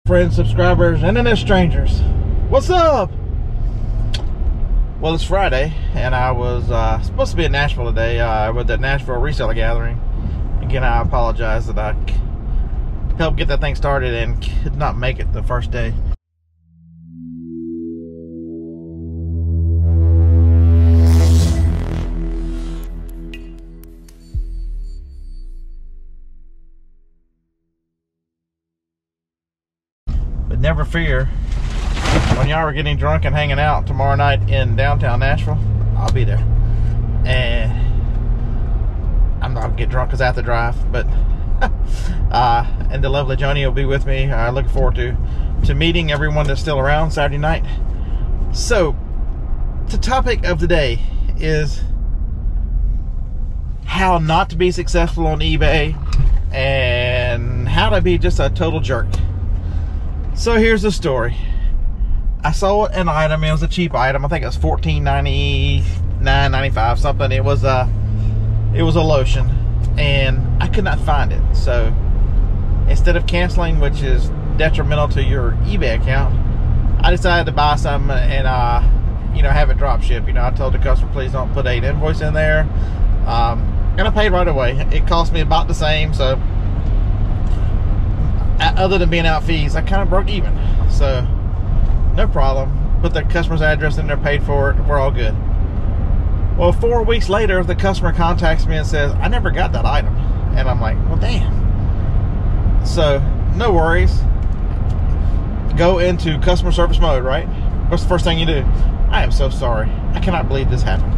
Friends, subscribers, internet strangers, what's up? Well, it's Friday, and I was supposed to be in Nashville today with the Nashville reseller gathering. Again, I apologize that I helped get that thing started and could not make it the first day. But never fear, when y'all are getting drunk and hanging out tomorrow night in downtown Nashville, I'll be there. And I'm not gonna get drunk because I have to drive, but and the lovely Joni will be with me. I look forward to meeting everyone that's still around Saturday night. So the topic of the day is how not to be successful on eBay and how to be just a total jerk. So here's the story. I saw an item. It was a cheap item. I think it was $14.99, $95, something. It was a lotion, and I could not find it. So instead of canceling, which is detrimental to your eBay account, I decided to buy some and have it drop shipped. I told the customer, please don't put an invoice in there, and I paid right away. It cost me about the same. So other than being out fees, I kind of broke even. So no problem. Put the customer's address in there, paid for it. We're all good. Well, 4 weeks later, the customer contacts me and says, I never got that item. And I'm like, well, damn. So no worries. Go into customer service mode, right? What's the first thing you do? I am so sorry. I cannot believe this happened.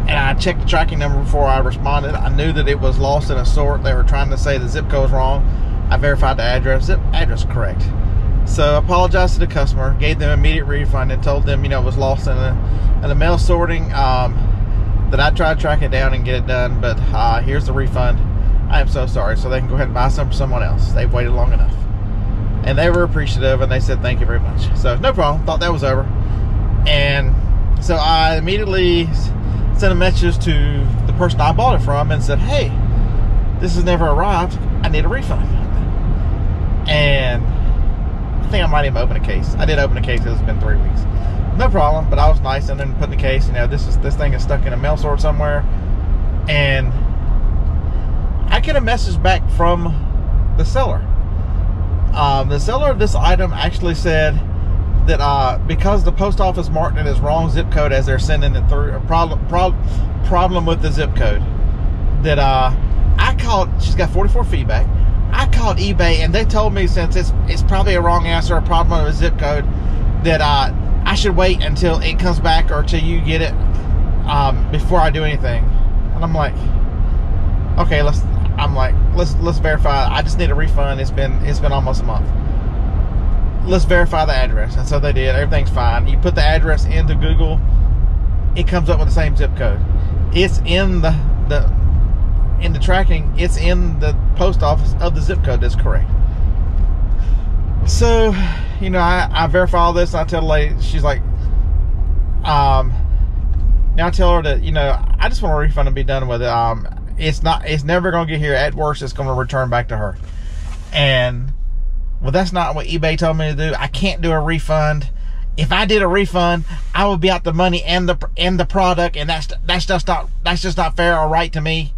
And I checked the tracking number before I responded. I knew that it was lost in a sort. They were trying to say the zip code was wrong. I verified the address. Address correct. So I apologized to the customer, gave them immediate refund, and told them, it was lost in the mail sorting. That I tried to track it down and get it done, but here's the refund. I am so sorry. So they can go ahead and buy some for someone else. They've waited long enough. And they were appreciative, and they said thank you very much. So no problem. Thought that was over. And so I immediately sent a message to the person I bought it from and said, hey, this has never arrived. I need a refund. And I think I might even open a case. I did open a case because it's been 3 weeks. No problem, but I was nice and then put in the case, this thing is stuck in a mail sort somewhere. And I get a message back from the seller. The seller of this item actually said that because the post office marked it as wrong zip code as they're sending it through, a problem with the zip code, that I called. She's got 44 feedback. I called eBay, and they told me, since it's probably a wrong answer, a problem with a zip code, that I should wait until it comes back or till you get it before I do anything. And I'm like, okay, let's verify. I just need a refund. It's been almost a month. Let's verify the address. And so they did. Everything's fine. You put the address into Google, it comes up with the same zip code. It's in the tracking, it's in the post office of the zip code that's correct. So, I verify all this. And I tell the lady, she's like, now I tell her that, I just want a refund and be done with it. It's never going to get here. At worst, it's going to return back to her. And well, that's not what eBay told me to do. I can't do a refund. If I did a refund, I would be out the money and the product, and that's just not fair or right to me.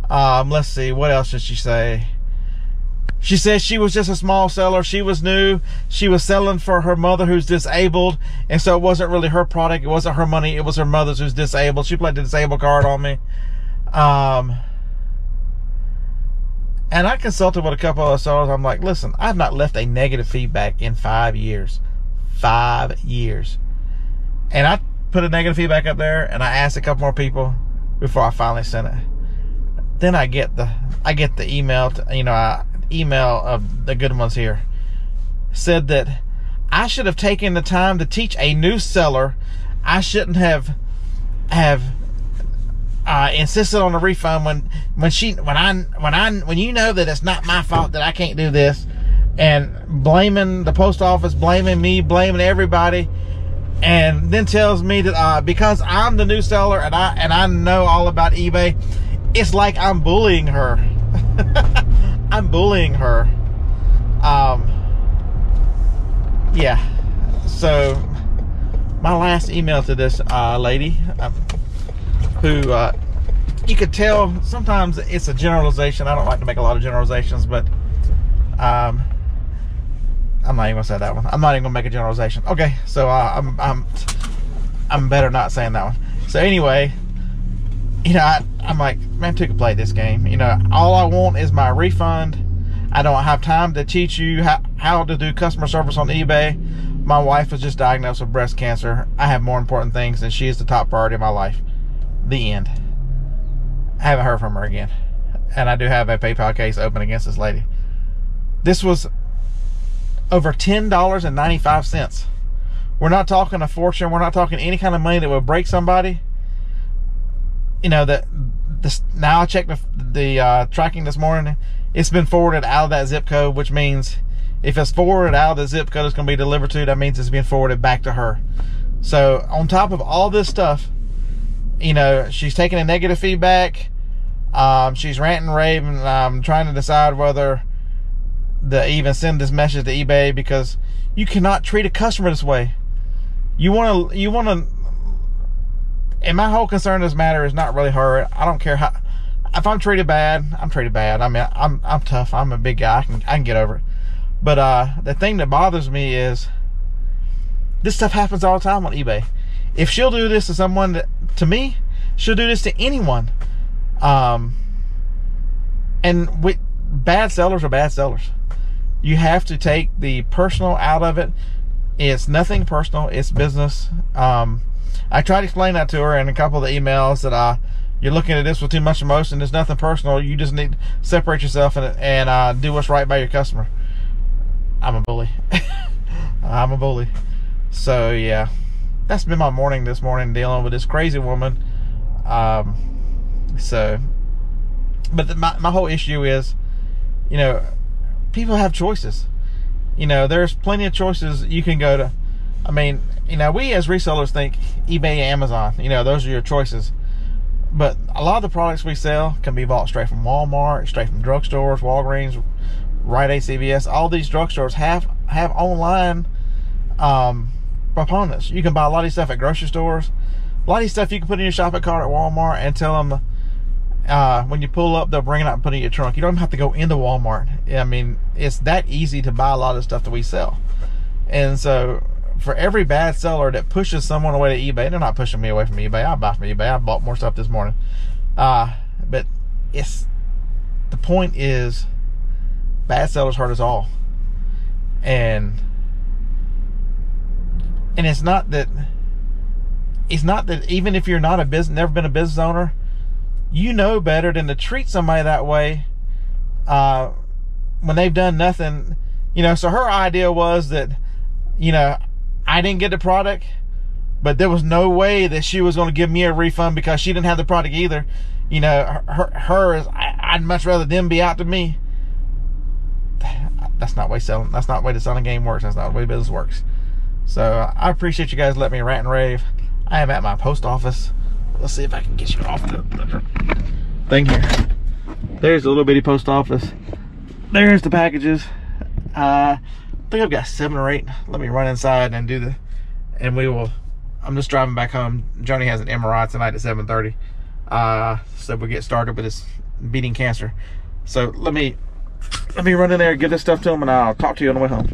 Let's see, what else did she say? She said she was just a small seller. She was new. She was selling for her mother who's disabled, and so it wasn't really her product. It wasn't her money. It was her mother's who's disabled. She played the disabled card on me. And I consulted with a couple of sellers. I'm like, listen, I've not left a negative feedback in 5 years. 5 years. And I put a negative feedback up there, and I asked a couple more people before I finally sent it. Then I get the email, email of the good ones here. Said that I should have taken the time to teach a new seller. I shouldn't have insisted on a refund when you know that it's not my fault that I can't do this, and blaming the post office, blaming me, blaming everybody, and then tells me that because I'm the new seller and I know all about eBay, it's like I'm bullying her. I'm bullying her. Yeah. So my last email to this lady, who you could tell sometimes it's a generalization. I don't like to make a lot of generalizations, but I'm not even gonna say that one. I'm not even gonna make a generalization. Okay, so I'm better not saying that one. So anyway, you know, I'm like, man, two can play this game. You know, all I want is my refund. I don't have time to teach you how to do customer service on eBay. My wife was just diagnosed with breast cancer. I have more important things, and she is the top priority of my life. The end. I haven't heard from her again. And I do have a PayPal case open against this lady. This was over $10.95. We're not talking a fortune. We're not talking any kind of money that would break somebody. You know, now I checked the tracking this morning. It's been forwarded out of that zip code, which means if it's forwarded out of the zip code it's going to be delivered to, that means it's being forwarded back to her. So on top of all this stuff, you know, she's taking a negative feedback. She's ranting and raving. Trying to decide whether to even send this message to eBay, because you cannot treat a customer this way. You want to, and my whole concern in this matter is not really her. I don't care how. If I'm treated bad, I'm treated bad. I mean, I'm tough. I'm a big guy. I can get over it. But the thing that bothers me is this stuff happens all the time on eBay. If she'll do this to someone, to me, she'll do this to anyone. And bad sellers are bad sellers. You have to take the personal out of it. It's nothing personal. It's business. I tried to explain that to her in a couple of the emails, that you're looking at this with too much emotion. There's nothing personal. You just need to separate yourself and do what's right by your customer. I'm a bully. I'm a bully. So yeah, that's been my morning this morning, dealing with this crazy woman. But my whole issue is, you know, people have choices. You know, there's plenty of choices you can go to. I mean, you know, we as resellers think eBay and Amazon, you know, those are your choices. But a lot of the products we sell can be bought straight from Walmart, straight from drugstores, Walgreens, Rite Aid, CVS. All these drugstores have online components. You can buy a lot of stuff at grocery stores. A lot of stuff you can put in your shopping cart at Walmart and tell them when you pull up, they'll bring it out and put it in your trunk. You don't even have to go into Walmart. I mean, it's that easy to buy a lot of stuff that we sell. And so for every bad seller that pushes someone away to eBay, they're not pushing me away from eBay. I buy from eBay. I bought more stuff this morning. But the point is, bad sellers hurt us all. And it's not that even if you're not never been a business owner, you know better than to treat somebody that way when they've done nothing. You know, so her idea was that, you know, I didn't get the product, but there was no way that she was going to give me a refund because she didn't have the product either. You know, I'd much rather them be out to me. That's not the way selling. That's not the way the selling game works. That's not the way business works. So I appreciate you guys letting me rant and rave. I am at my post office. Let's see if I can get you off the thing here. There's a little bitty post office. There's the packages. I think I've got 7 or 8. Let me run inside and do and we will. I'm just driving back home. Joni has an MRI tonight at 7:30. So we'll get started with this beating cancer. So let me run in there and give this stuff to him, and I'll talk to you on the way home.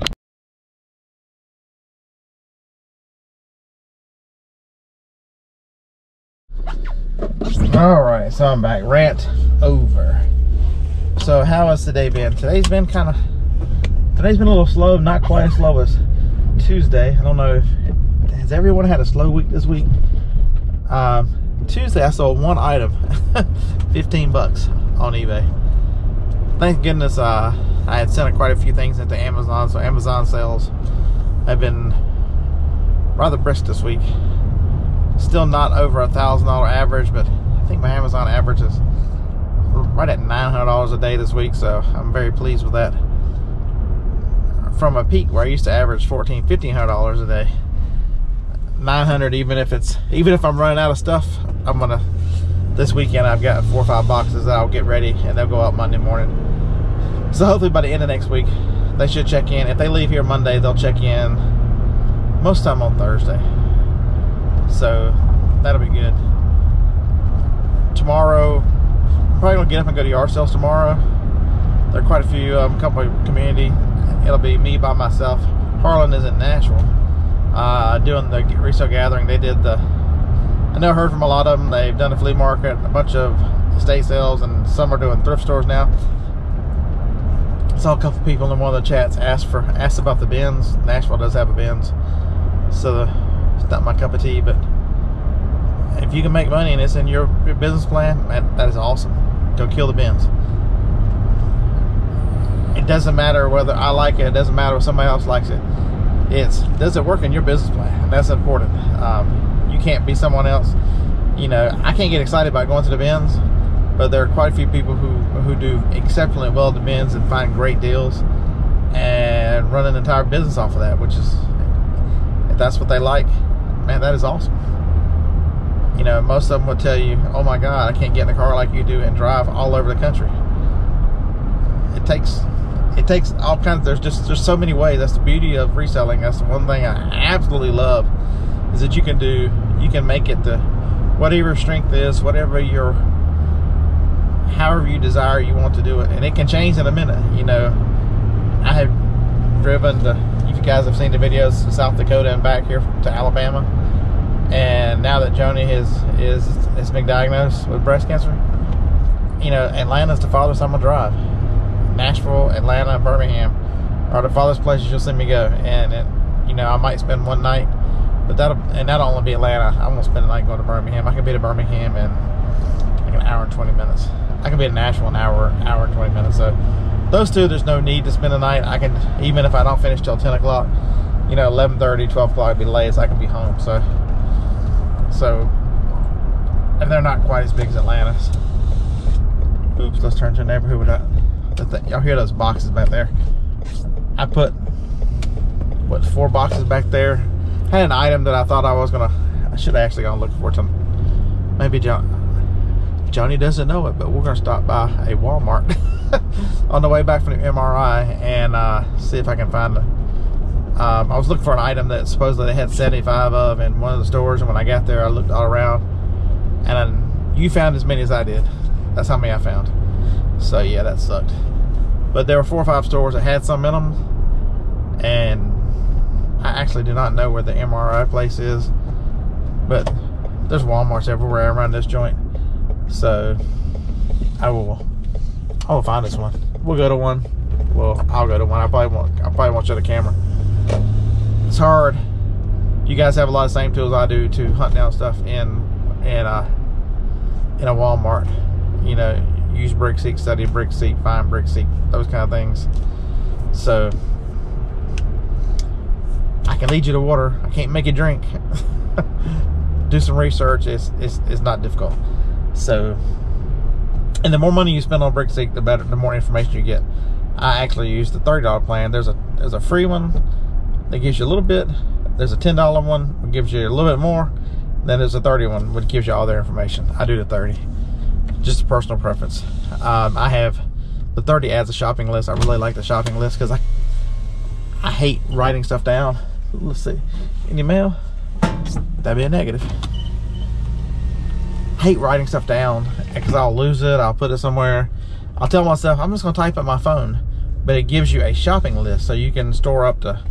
All right, so I'm back. Rant over. So how has today been? Today's been a little slow, not quite as slow as Tuesday. I don't know has everyone had a slow week this week? Tuesday I sold one item, 15 bucks on eBay. Thank goodness I had sent quite a few things into Amazon, so Amazon sales have been rather brisk this week. Still not over $1,000 average, but I think my Amazon average is right at $900 a day this week, so I'm very pleased with that. From a peak where I used to average $1,500 a day, $900, even if I'm running out of stuff, this weekend I've got 4 or 5 boxes that I'll get ready and they'll go out Monday morning. So hopefully by the end of next week, they should check in. If they leave here Monday, they'll check in most time on Thursday. So that'll be good. Tomorrow, I'm probably gonna get up and go to yard sales tomorrow. There are quite a few, couple of community. It'll be me by myself. Harlan is in Nashville, doing the resale gathering. They did the, I know I heard from a lot of them. They've done a flea market, a bunch of estate sales, and some are doing thrift stores now. I saw a couple people in one of the chats asked about the bins. Nashville does have a bins, so it's not my cup of tea, but if you can make money and it's in your business plan, man, that is awesome. Go kill the bins. It doesn't matter whether I like it. It doesn't matter if somebody else likes it. Does it work in your business plan? And that's important. You can't be someone else. You know, I can't get excited about going to the bins, but there are quite a few people who do exceptionally well at the bins and find great deals and run an entire business off of that, which is, if that's what they like, man, that is awesome. You know, most of them would tell you, oh my God, I can't get in a car like you do and drive all over the country. It takes all kinds. There's so many ways. That's the beauty of reselling. That's the one thing I absolutely love, is that you can make it to whatever your strength is, however you desire you want to do it, and it can change in a minute. You know, I have driven to, if you guys have seen the videos, to South Dakota and back here to Alabama, and now that Joni has been diagnosed with breast cancer, you know, Atlanta's the farthest I'm gonna drive. Nashville, Atlanta, and Birmingham are the farthest places you'll see me go, and you know, I might spend one night, but that'll only be Atlanta. I won't spend a night going to Birmingham. I can be to Birmingham in like an hour and 20 minutes. I can be in Nashville an hour and 20 minutes. So those two, there's no need to spend the night. I can, even if I don't finish till 10 o'clock, you know, 11:30, 12 o'clock would be the latest I can be home. So, and they're not quite as big as Atlanta's. Oops, let's turn to a neighborhood without. Y'all hear those boxes back there? I put, what, 4 boxes back there. Had an item that I thought I should have actually gone look for it. Maybe Johnny doesn't know it, but we're gonna stop by a Walmart on the way back from the MRI and see if I can find I was looking for an item that supposedly they had 75 of in one of the stores, and when I got there, I looked all around, and you found as many as I did. That's how many I found. So yeah, that sucked. But there were 4 or 5 stores that had some in them, and I actually do not know where the MRI place is, but there's Walmarts everywhere around this joint. So I will find this one. We'll go to one. Well, I'll go to one. I probably won't show the camera. It's hard. You guys have a lot of the same tools I do to hunt down stuff in a Walmart. You know, use Brickseek, study Brickseek, find Brickseek, those kind of things. So I can lead you to water. I can't make you drink. Do some research. It's not difficult. So, and the more money you spend on Brickseek, the better, the more information you get. I actually use the $30 plan. There's a free one that gives you a little bit. There's a $10 one that gives you a little bit more. Then there's a $30 one which gives you all their information. I do the 30. Just a personal preference. I have the 30 adds a shopping list. I really like the shopping list because I hate writing stuff down. Let's see, any mail? That'd be a negative. Hate writing stuff down because I'll lose it. I'll put it somewhere. I'll tell myself I'm just gonna type it on my phone, but it gives you a shopping list so you can store up to,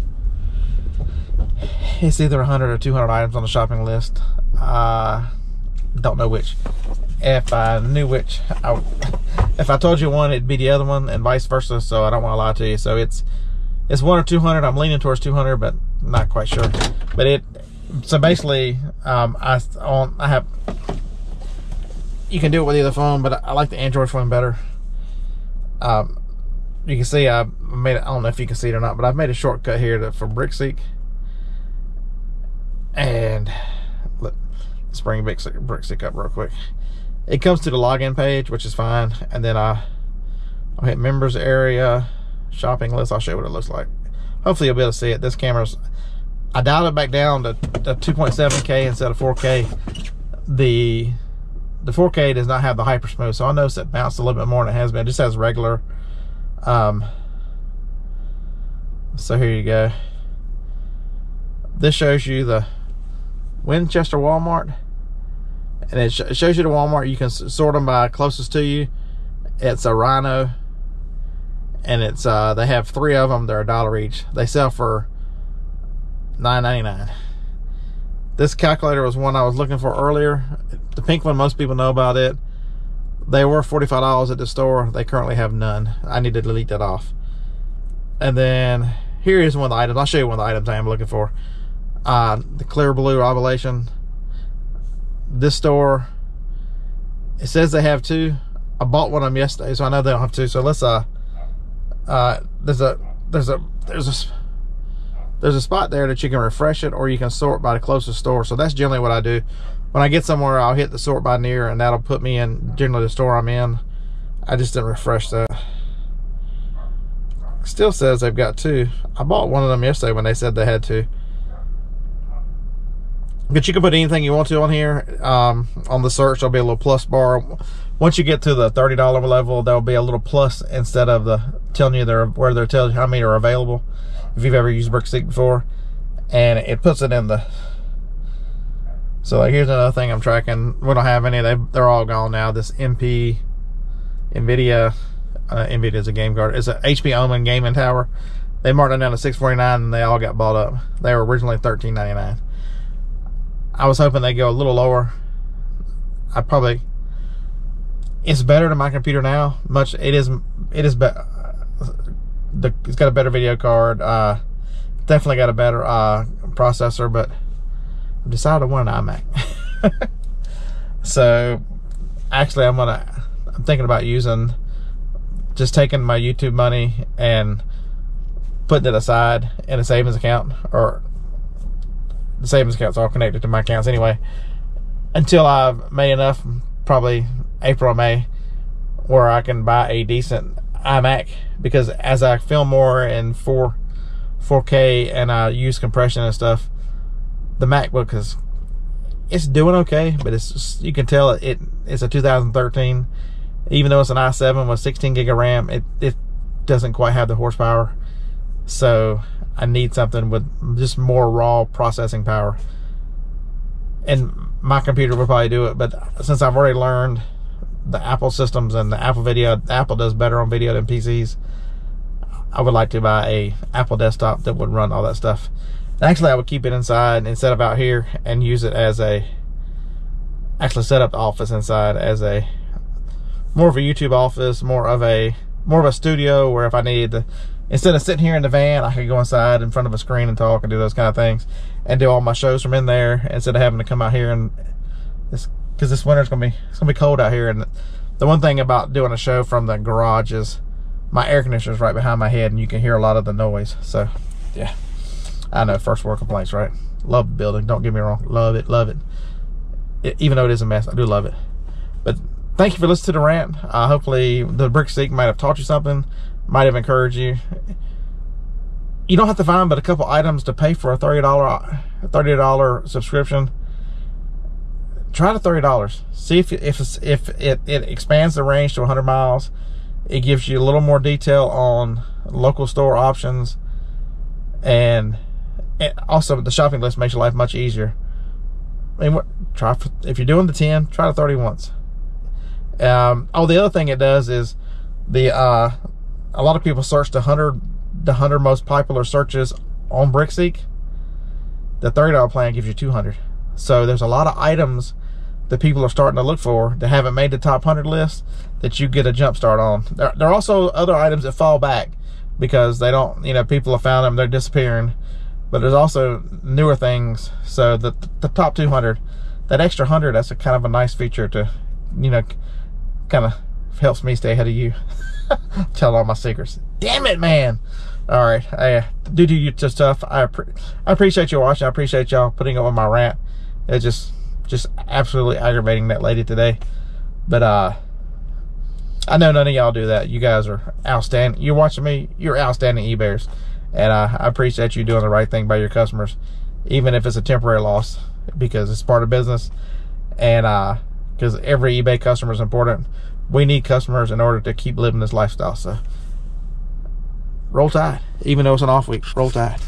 it's either 100 or 200 items on the shopping list. Don't know which. If I knew which, if I told you one, it'd be the other one, and vice versa. So I don't want to lie to you. So it's 1 or 200. I'm leaning towards 200, but not quite sure. But so basically, I have. You can do it with either phone, but I like the Android phone better. You can see I made it. I don't know if you can see it or not, but I've made a shortcut here for Brickseek. And let's bring Brickseek up real quick. It comes to the login page, which is fine, and then I'll hit members area, shopping list. I'll show you what it looks like. Hopefully you'll be able to see it. This camera's, I dialed it back down to 2.7K instead of 4K. The 4K does not have the hyper smooth, so I noticed it bounced a little bit more than it has been. It just has regular So here you go. This shows you the Winchester Walmart, and it shows you the Walmart. You can sort them by closest to you. It's a Rhino, and it's they have 3 of them. They're $1 each. They sell for $9.99. This calculator was one I was looking for earlier. The pink one, most people know about it. They were $45 at the store. They currently have none. I need to delete that off. And then here is one of the items. I'll show you one of the items I am looking for. The clear blue ovulation. This store, it says they have 2. I bought one of them yesterday, so I know they don't have 2. So let's there's a spot there that you can refresh it, or you can sort by the closest store. So that's generally what I do. When I get somewhere, I'll hit the sort by near, and that'll put me in generally the store I'm in. I just didn't refresh that. Still says they've got 2. I bought one of them yesterday when they said they had 2. But you can put anything you want to on here. On the search, there'll be a little plus bar. Once you get to the $30 level, there'll be a little plus instead of the telling you where they're telling you how many are available. If you've ever used Brickseek before, and it puts it in the. So like, here's another thing I'm tracking. We don't have any. They're all gone now. This Nvidia is a game card. It's a HP Omen gaming tower. They marked it down to $649, and they all got bought up. They were originally $13.99. I was hoping they'd go a little lower. It's better than my computer now. It is better. It's got a better video card. Definitely got a better processor, but I've decided I want an iMac. So actually, I'm thinking about just taking my YouTube money and putting it aside in a savings account, or the savings account's all connected to my accounts anyway, until I've made enough, probably April or May, where I can buy a decent iMac. Because as I film more in 4K and I use compression and stuff, the MacBook it's doing okay, but it's just, you can tell it's a 2013. Even though it's an i7 with 16 gig of RAM, it doesn't quite have the horsepower. So I need something with just more raw processing power. And my computer would probably do it, but since I've already learned the Apple systems and the Apple video, Apple does better on video than PCs, I would like to buy a Apple desktop that would run all that stuff. Actually, I would keep it inside instead of out here, and use it as actually set up the office inside as more of a YouTube office, more of a studio, where if I needed to, instead of sitting here in the van, I could go inside in front of a screen and talk and do those kind of things, and do all my shows from in there instead of having to come out here. And because this winter it's gonna be cold out here, and the one thing about doing a show from the garage is my air conditioner is right behind my head, and you can hear a lot of the noise. So yeah, I know, first world complaints, right? Love the building, don't get me wrong, love it. Even though it is a mess, I do love it. But thank you for listening to the rant. Hopefully the Brickseek might have taught you something, might have encouraged you. You don't have to find but a couple items to pay for a $30 subscription. Try the $30. See if it expands the range to 100 miles. It gives you a little more detail on local store options, and also the shopping list makes your life much easier. I mean, if you're doing the 10, try the 30 once. The other thing it does is a lot of people search the 100 most popular searches on Brickseek. The $30 plan gives you 200. So there's a lot of items that people are starting to look for that haven't made the top 100 list that you get a jump start on. There are also other items that fall back because they don't, people have found them, they're disappearing. But there's also newer things. So the top 200, that extra 100, that's a kind of a nice feature to, kind of helps me stay ahead of you. Tell all my secrets. Damn it, man. All right, do you just stuff. I appreciate you watching. I appreciate y'all putting up with my rant. It's just absolutely aggravating that lady today. But I know none of y'all do that. You guys are outstanding. You're watching me. You're outstanding eBayers, and I appreciate you doing the right thing by your customers, even if it's a temporary loss, because it's part of business. And because every eBay customer is important. We need customers in order to keep living this lifestyle. So roll tide. Even though it's an off week, roll tide.